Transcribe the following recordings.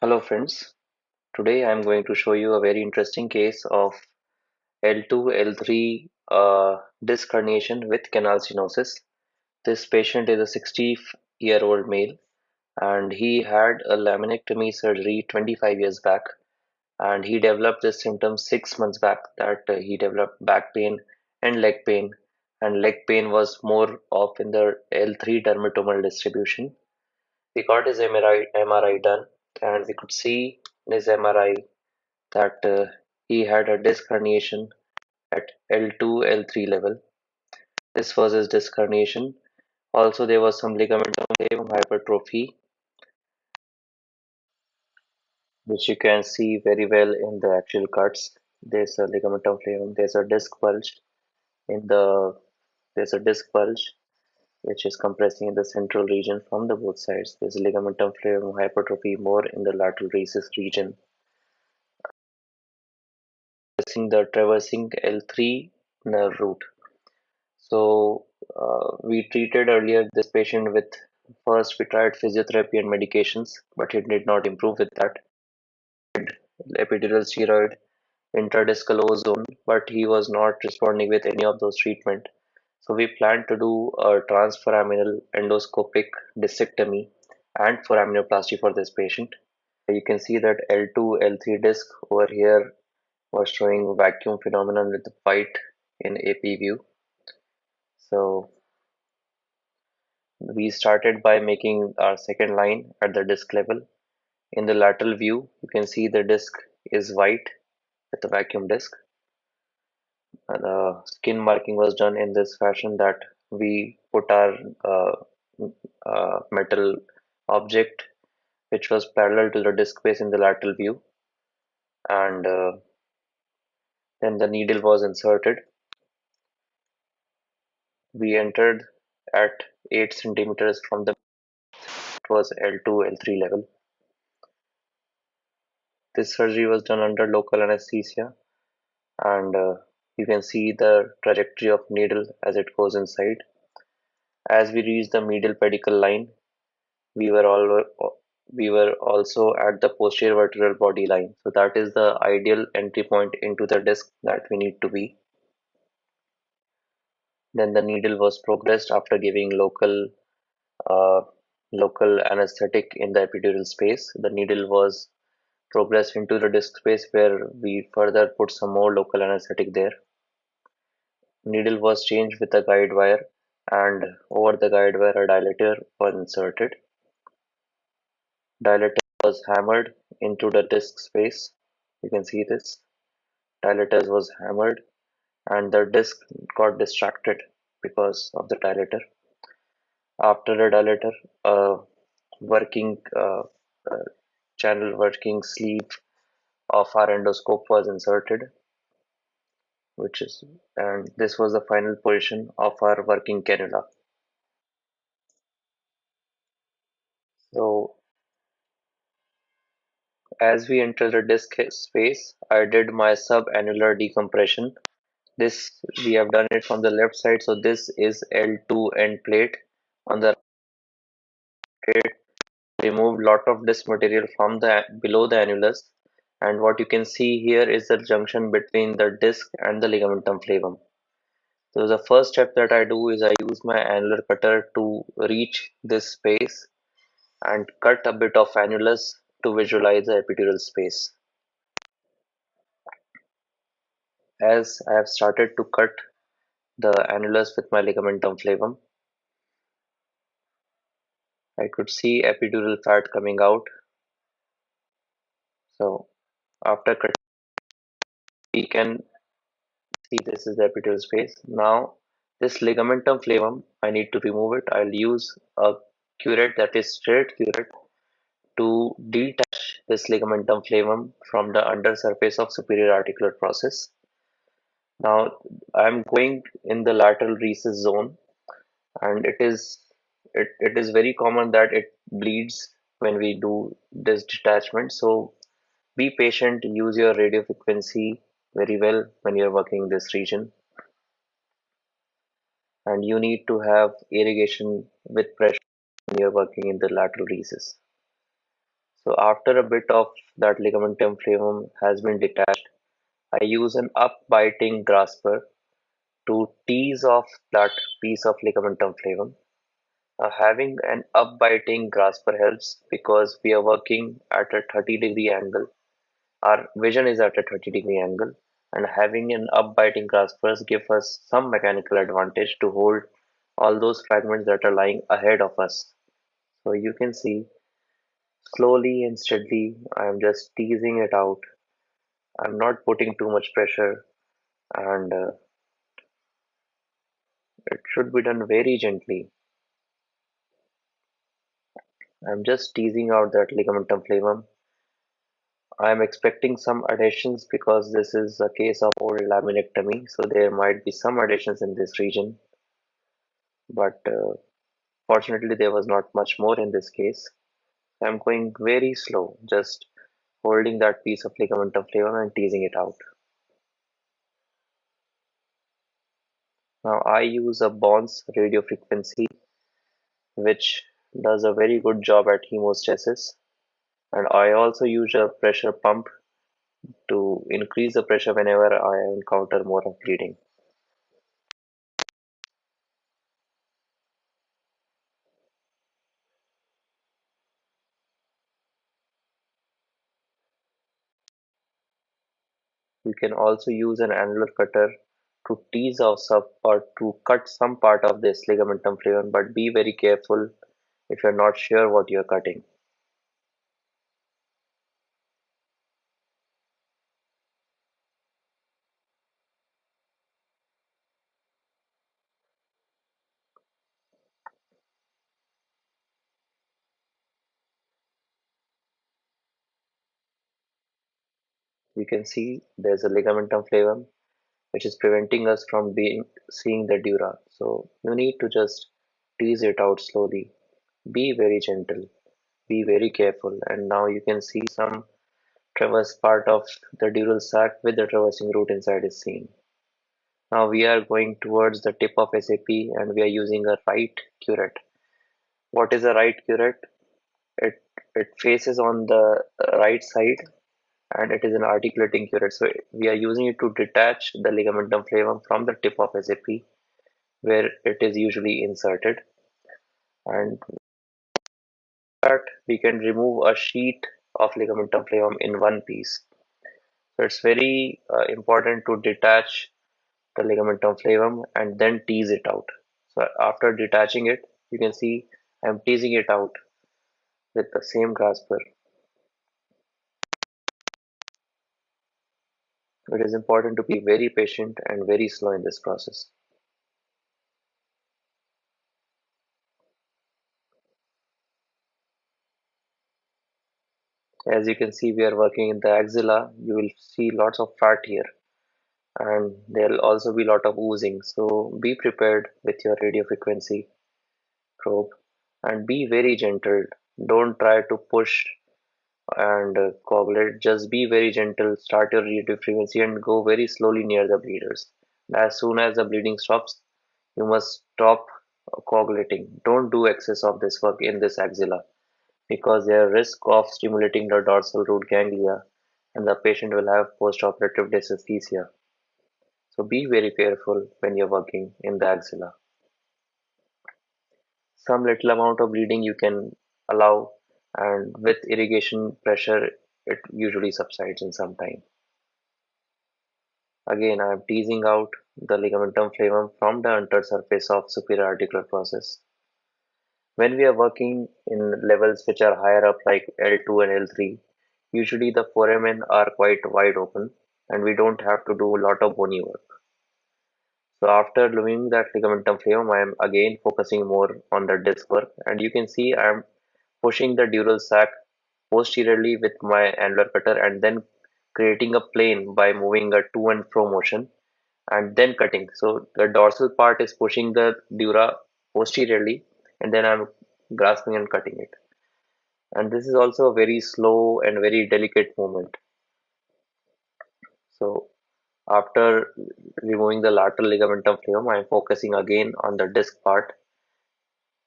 Hello friends, today I am going to show you a very interesting case of L2 L3 disc herniation with canal stenosis. This patient is a 60-year-old male and he had a laminectomy surgery 25 years back, and he developed this symptom 6 months back that he developed back pain and leg pain was more of in the L3 dermatomal distribution. We got his MRI done, and we could see in his MRI that he had a disc herniation at L2, L3 level. This was his disc herniation. Also, there was some ligamentum flavum hypertrophy, which you can see very well in the actual cuts. There's a ligamentum flavum. In the there's a disc bulge which is compressing in the central region from the both sides. There's a ligamentum flavum hypertrophy more in the lateral radius region. Traversing L3 nerve root. So we treated earlier this patient with first we tried physiotherapy and medications, but it did not improve with that. Epidural steroid, intradiscal ozone, but he was not responding with any of those treatment. So we planned to do a transforaminal endoscopic discectomy and foraminoplasty for this patient. You can see that L2, L3 disc over here was showing vacuum phenomenon with white in AP view. So we started by making our second line at the disc level. In the lateral view, you can see the disc is white with the vacuum disc. The skin marking was done in this fashion that we put our metal object which was parallel to the disc base in the lateral view, and then the needle was inserted. We entered at 8 centimeters from the it was L2 L3 level. This surgery was done under local anesthesia, and you can see the trajectory of needle as it goes inside. As we reached the medial pedicle line, we were also at the posterior vertebral body line. So that is the ideal entry point into the disc that we need to be. Then the needle was progressed after giving uh, local anesthetic in the epidural space. The needle was progressed into the disc space where we further put some more local anesthetic there. Needle was changed with a guide wire, and over the guide wire a dilator was inserted. Dilator was hammered into the disc space. You can see this. Dilator was hammered and the disc got distracted because of the dilator. After the dilator, a working uh, channel working sleeve of our endoscope was inserted, which is and this was the final position of our working cannula. So as we enter the disc space, I did my subannular decompression. This we have done it from the left side, so this is L2 end plate. On the right, removed lot of disc material from the below the annulus, and what you can see here is the junction between the disc and the ligamentum flavum. So the first step that I do is I use my annular cutter to reach this space and cut a bit of annulus to visualize the epidural space. As I have started to cut the annulus with my ligamentum flavum, I could see epidural fat coming out. So after cutting, we can see this is the epidural space. Now this ligamentum flavum, I need to remove it. I'll use a curette, that is straight curette, to detach this ligamentum flavum from the undersurface of superior articular process. Now I'm going in the lateral recess zone, and it is very common that it bleeds when we do this detachment. So be patient, use your radio frequency very well when you're working in this region, and you need to have irrigation with pressure when you're working in the lateral recess. So after a bit of that ligamentum flavum has been detached, I use an up-biting grasper to tease off that piece of ligamentum flavum. Having an up-biting grasper helps because we are working at a 30-degree angle. Our vision is at a 30-degree angle, and having an up-biting graspers give us some mechanical advantage to hold all those fragments that are lying ahead of us. So you can see slowly and steadily, I am just teasing it out. I'm not putting too much pressure, and it should be done very gently. I'm just teasing out that ligamentum flavum. I'm expecting some adhesions because this is a case of old laminectomy, so there might be some adhesions in this region, but fortunately there was not much more in this case. I'm going very slow, just holding that piece of ligamentum flavum and teasing it out. Now I use a Bond's radio frequency, which does a very good job at hemostasis, and I also use a pressure pump to increase the pressure whenever I encounter more of bleeding. You can also use an annular cutter to tease off some or to cut some part of this ligamentum flavum, but be very careful if you're not sure what you're cutting. You can see there's a ligamentum flavum which is preventing us from being seeing the dura. So you need to just tease it out slowly. Be very gentle, be very careful, and now you can see some traverse part of the dural sac with the traversing root inside is seen. Now we are going towards the tip of SAP and we are using a right curette. What is a right curette? It it faces on the right side and it is an articulating curette. So we are using it to detach the ligamentum flavum from the tip of SAP where it is usually inserted, and that we can remove a sheet of ligamentum flavum in one piece. So it's very important to detach the ligamentum flavum and then tease it out. So after detaching it, you can see I'm teasing it out with the same grasper. It is important to be very patient and very slow in this process. As you can see, we are working in the axilla. You will see lots of fat here, and there will also be a lot of oozing. So be prepared with your radio frequency probe and be very gentle. Don't try to push and coagulate. Just be very gentle. Start your radio frequency and go very slowly near the bleeders. As soon as the bleeding stops, you must stop coagulating. Don't do excess of this work in this axilla because there are risk of stimulating the dorsal root ganglia and the patient will have postoperative dysesthesia. So be very careful when you're working in the axilla. Some little amount of bleeding you can allow, and with irrigation pressure, it usually subsides in some time. Again, I am teasing out the ligamentum flavum from the anterior surface of superior articular process. When we are working in levels which are higher up, like L2 and L3, usually the foramen are quite wide open and we don't have to do a lot of bony work. So after removing that ligamentum flavum, I am again focusing more on the disc work, and you can see I am pushing the dural sac posteriorly with my annular cutter and then creating a plane by moving a to and fro motion and then cutting. So the dorsal part is pushing the dura posteriorly and then I'm grasping and cutting it. And this is also a very slow and very delicate movement. So after removing the lateral ligamentum flavum, I'm focusing again on the disc part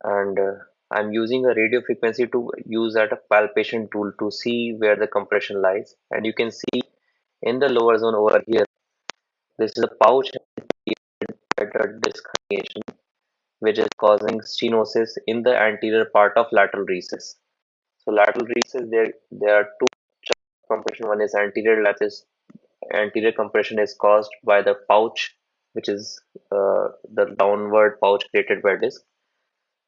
and I'm using a radio frequency to use that a palpation tool to see where the compression lies. And you can see in the lower zone over here, this is a pouch at a disc herniation, which is causing stenosis in the anterior part of lateral recess. So lateral recess, there are two compression. One is anterior lattice. Anterior compression is caused by the pouch, which is the downward pouch created by disc,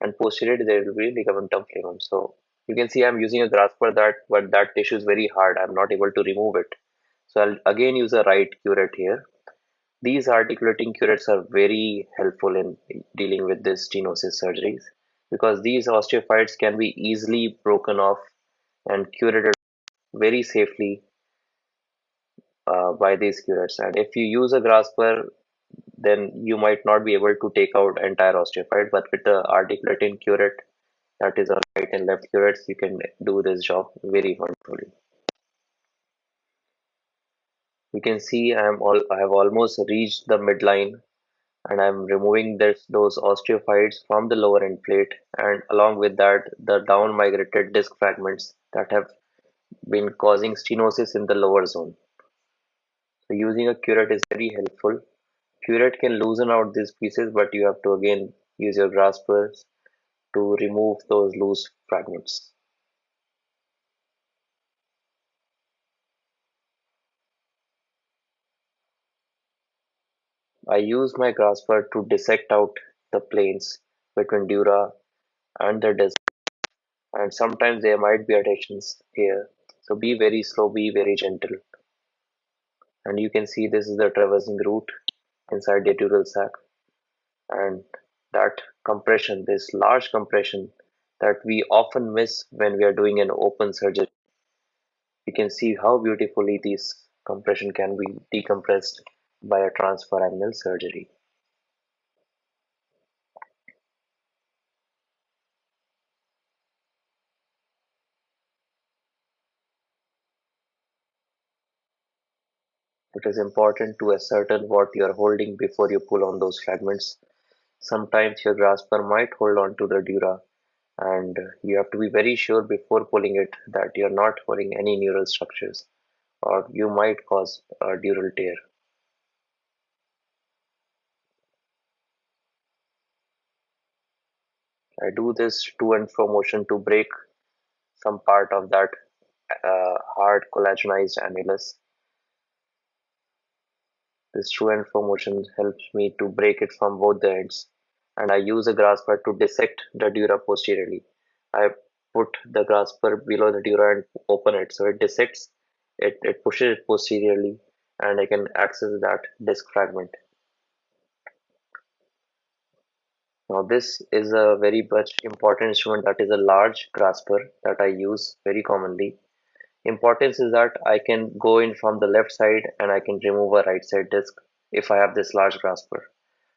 and posteriorly there will be ligamentum flavum. So you can see I'm using a grasper that, but that tissue is very hard. I'm not able to remove it. So I'll again use a right curette here. These articulating curettes are very helpful in dealing with this stenosis surgeries because these osteophytes can be easily broken off and curetted very safely by these curettes. And if you use a grasper, then you might not be able to take out entire osteophyte, but with the articulating curette, that is on right and left curettes, you can do this job very wonderfully. You can see I have almost reached the midline, and I'm removing those osteophytes from the lower end plate, and along with that the down migrated disc fragments that have been causing stenosis in the lower zone. So using a curette is very helpful. Curette can loosen out these pieces, but you have to again use your graspers to remove those loose fragments. I use my grasper to dissect out the planes between dura and the disc, and sometimes there might be adhesions here. So be very slow, be very gentle. And you can see this is the traversing route inside the dural sac, and that compression, this large compression that we often miss when we are doing an open surgery. You can see how beautifully this compression can be decompressed by a transforaminal surgery. It is important to ascertain what you are holding before you pull on those fragments. Sometimes your grasper might hold on to the dura, and you have to be very sure before pulling it that you're not pulling any neural structures, or you might cause a dural tear. I do this to and fro motion to break some part of that hard collagenized annulus. This to and fro motion helps me to break it from both the ends, and I use a grasper to dissect the dura posteriorly. I put the grasper below the dura and open it, so it dissects it pushes it posteriorly, and I can access that disc fragment. Now, this is a very much important instrument that is a large grasper that I use very commonly. Importance is that I can go in from the left side and I can remove a right side disc if I have this large grasper.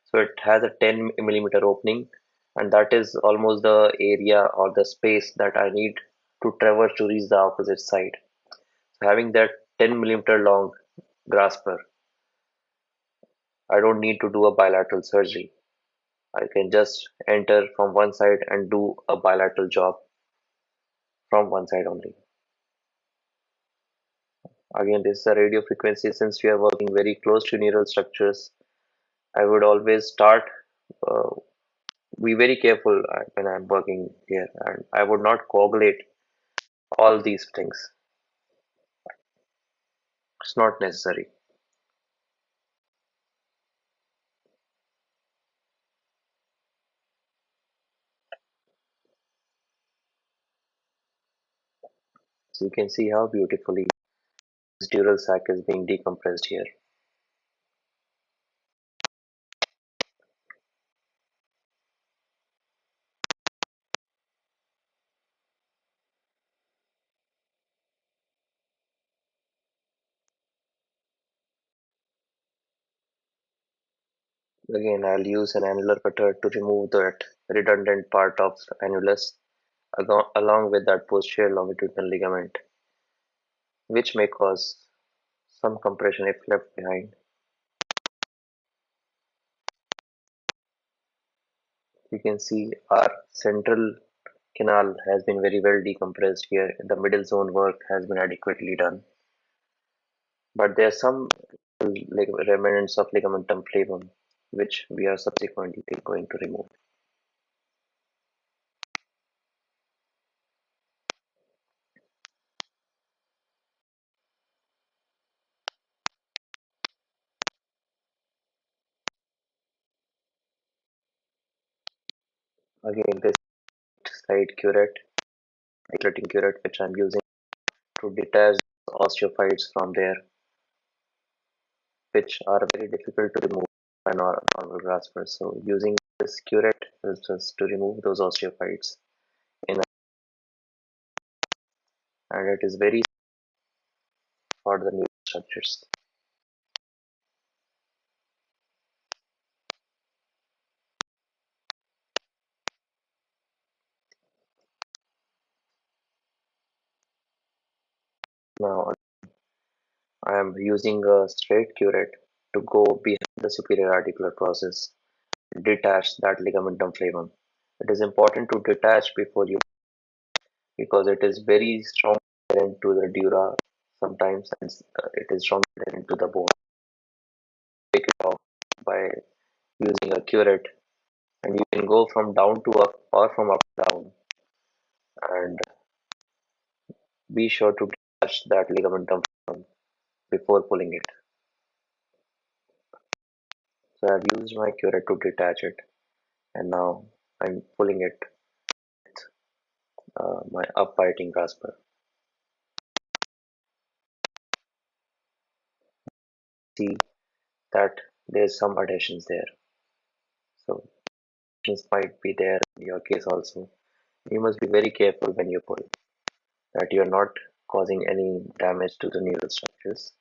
So it has a 10 millimeter opening, and that is almost the area or the space that I need to traverse to reach the opposite side. So having that 10 millimeter long grasper, I don't need to do a bilateral surgery. I can just enter from one side and do a bilateral job from one side only. Again, this is a radio frequency. Since we are working very close to neural structures, I would always start, uh, be very careful when I'm working here, and I would not coagulate all these things. It's not necessary. So you can see how beautifully this dural sac is being decompressed here. Again, I'll use an annular cutter to remove that redundant part of annulus along with that posterior longitudinal ligament, which may cause some compression if left behind. You can see our central canal has been very well decompressed here. The middle zone work has been adequately done, but there are some remnants of ligamentum flavum which we are subsequently going to remove. Again, this side curette, eclectic curette, which I'm using to detach osteophytes from there, which are very difficult to remove by normal graspers. So using this curette helps us to remove those osteophytes in, and it is very for the new structures. Now I am using a straight curette to go behind the superior articular process, detach that ligamentum flavum. It is important to detach before you, because it is very strong adherent to the dura sometimes, and it is strong adherent to the bone. Take it off by using a curette, and you can go from down to up or from up to down, and be sure to detach that ligamentum before pulling it. So I've used my curette to detach it, and now I'm pulling it my up biting grasper. See that there's some adhesions there. So adhesions might be there in your case also. You must be very careful when you pull, that you're not causing any damage to the neural structures.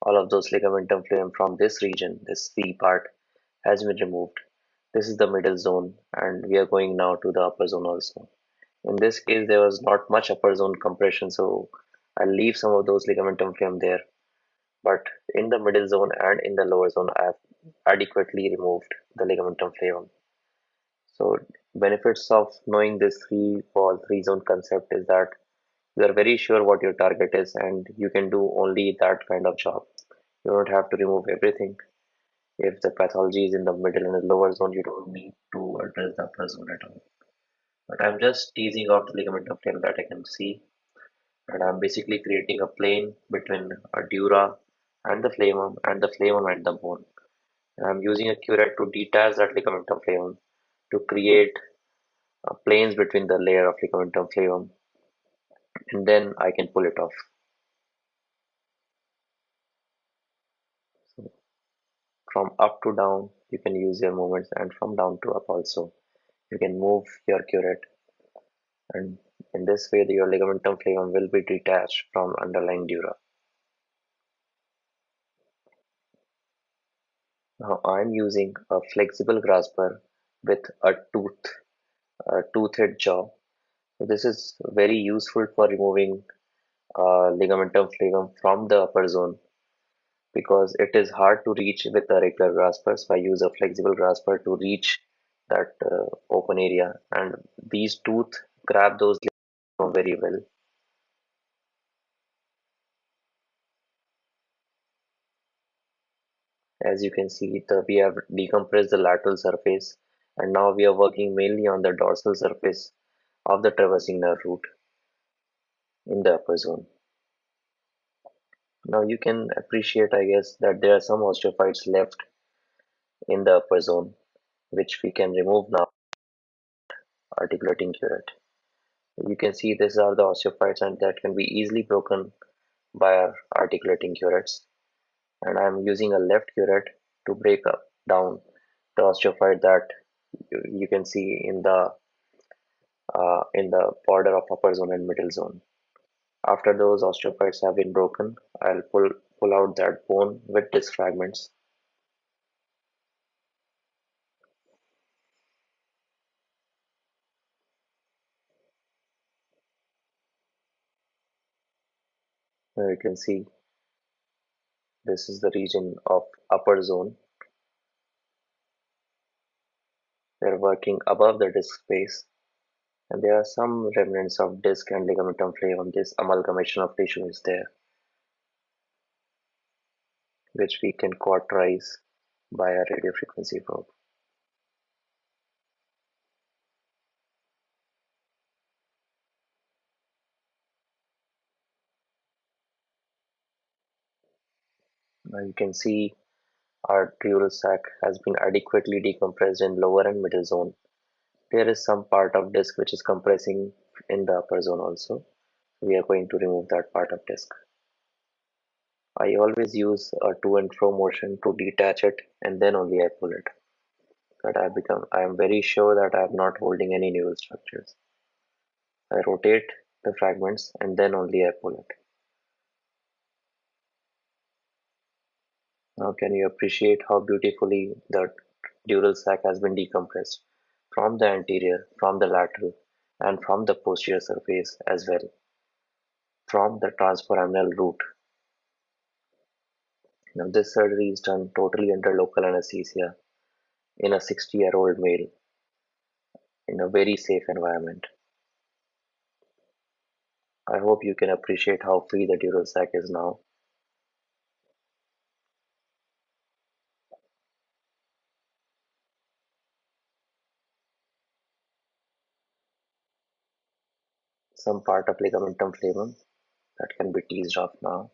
All of those ligamentum flavum from this region, this C part, has been removed. This is the middle zone, and we are going now to the upper zone also. In this case, there was not much upper zone compression, so I'll leave some of those ligamentum flavum there. But in the middle zone and in the lower zone, I have adequately removed the ligamentum flavum. So benefits of knowing this three wall, three zone concept is that you are very sure what your target is, and you can do only that kind of job. You don't have to remove everything. If the pathology is in the middle and the lower zone, you don't need to address the upper zone at all. But I'm just teasing out the ligamentum flavum that I can see, and I'm basically creating a plane between a dura and the flavum and the bone. And I'm using a curette to detach that ligamentum flavum to create planes between the layer of ligamentum flavum, and then I can pull it off. So from up to down, you can use your movements, and from down to up also, you can move your curette, and in this way, your ligamentum flavum will be detached from underlying dura. Now I'm using a flexible grasper with a toothed jaw. So this is very useful for removing ligamentum flavum from the upper zone, because it is hard to reach with a regular grasper. So I use a flexible grasper to reach that open area, and these tooth grab those ligaments very well. As you can see, we have decompressed the lateral surface, and now we are working mainly on the dorsal surface of the traversing nerve root in the upper zone. Now you can appreciate, I guess, that there are some osteophytes left in the upper zone, which we can remove now articulating curette. You can see these are the osteophytes, and that can be easily broken by our articulating curettes. And I'm using a left curette to break up down the osteophyte that you can see in the border of upper zone and middle zone. After those osteophytes have been broken, I'll pull out that bone with disc fragments. Now you can see this is the region of upper zone. They're working above the disc space, and there are some remnants of disc and ligamentum flavum. This amalgamation of tissue is there, which we can cauterize by a radiofrequency probe. Now you can see our dural sac has been adequately decompressed in lower and middle zone. There is some part of disc which is compressing in the upper zone also. We are going to remove that part of disc. I always use a to and fro motion to detach it and then only I pull it. That I am very sure that I am not holding any neural structures. I rotate the fragments and then only I pull it. Now can you appreciate how beautifully the dural sac has been decompressed from the anterior, from the lateral, and from the posterior surface as well, from the transforaminal root. Now this surgery is done totally under local anesthesia in a 60-year-old male in a very safe environment. I hope you can appreciate how free the dural sac is now. Some part of ligamentum flavum that can be teased off now.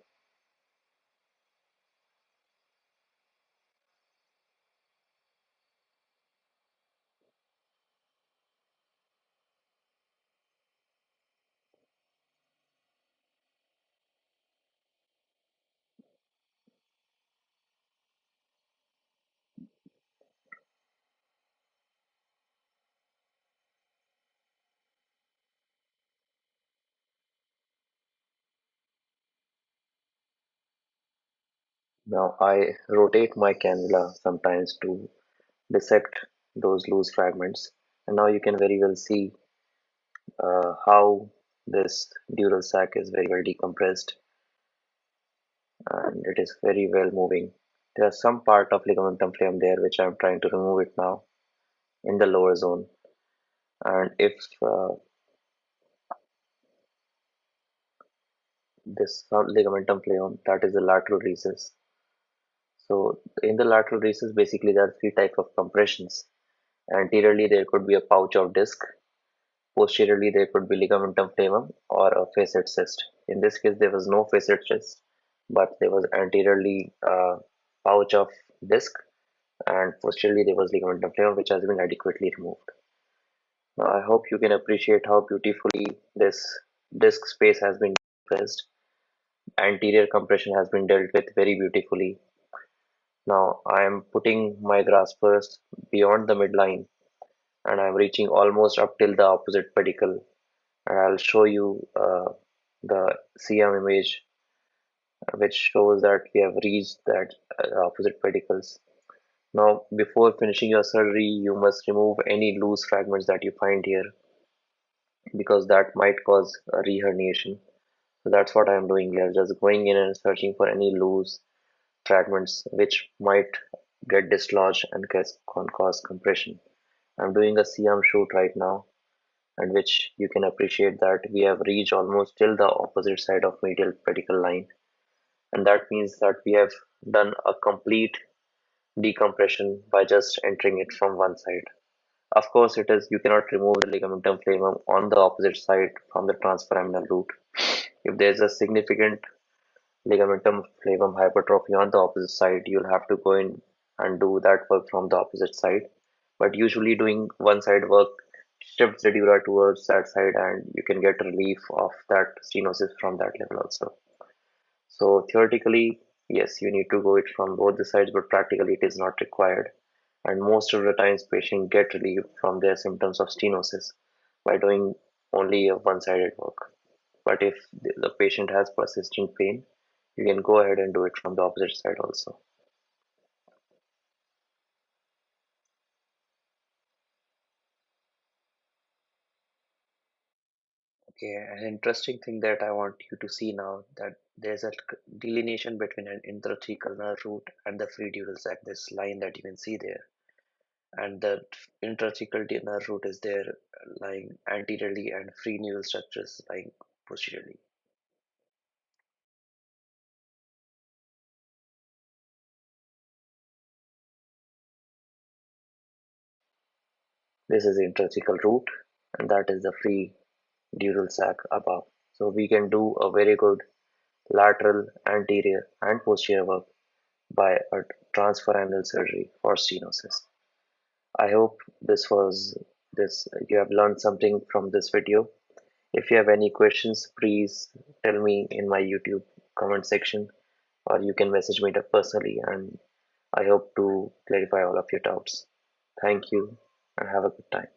Now I rotate my cannula sometimes to dissect those loose fragments, and now you can very well see how this dural sac is very well decompressed and it is very well moving. There are some part of ligamentum flavum there which I am trying to remove it now in the lower zone. And if this ligamentum flavum, that is the lateral recess. So in the lateral recess, basically there are three types of compressions. Anteriorly, there could be a pouch of disc. Posteriorly, there could be ligamentum flavum or a facet cyst. In this case, there was no facet cyst, but there was anteriorly a pouch of disc, and posteriorly there was ligamentum flavum, which has been adequately removed. Now, I hope you can appreciate how beautifully this disc space has been compressed. Anterior compression has been dealt with very beautifully. Now I am putting my graspers beyond the midline and I'm reaching almost up till the opposite pedicle. And I'll show you the CM image which shows that we have reached that opposite pedicles. Now, before finishing your surgery, you must remove any loose fragments that you find here because that might cause a reherniation. So that's what I'm doing here, just going in and searching for any loose fragments which might get dislodged and cause compression. I'm doing a CM shoot right now, and which you can appreciate that we have reached almost till the opposite side of medial pedicle line, and that means that we have done a complete decompression by just entering it from one side. Of course, it is you cannot remove the ligamentum flavum on the opposite side from the transforaminal root. If there is a significant ligamentum flavum hypertrophy on the opposite side, you'll have to go in and do that work from the opposite side. But usually, doing one side work shifts the dura towards that side, and you can get relief of that stenosis from that level also. So, theoretically, yes, you need to go it from both the sides, but practically, it is not required. And most of the times, patients get relief from their symptoms of stenosis by doing only a one sided work. But if the patient has persistent pain, you can go ahead and do it from the opposite side also. Okay, an interesting thing that I want you to see now that there's a delineation between an intrathecal nerve root and the free dural sac. This line that you can see there, and the intrathecal nerve root is there lying anteriorly, and free neural structures lying posteriorly. This is the intrathecal root, and that is the free dural sac above. So we can do a very good lateral, anterior, and posterior work by a transforaminal surgery for stenosis. I hope this you have learned something from this video. If you have any questions, please tell me in my YouTube comment section, or you can message me personally, and I hope to clarify all of your doubts. Thank you and have a good time.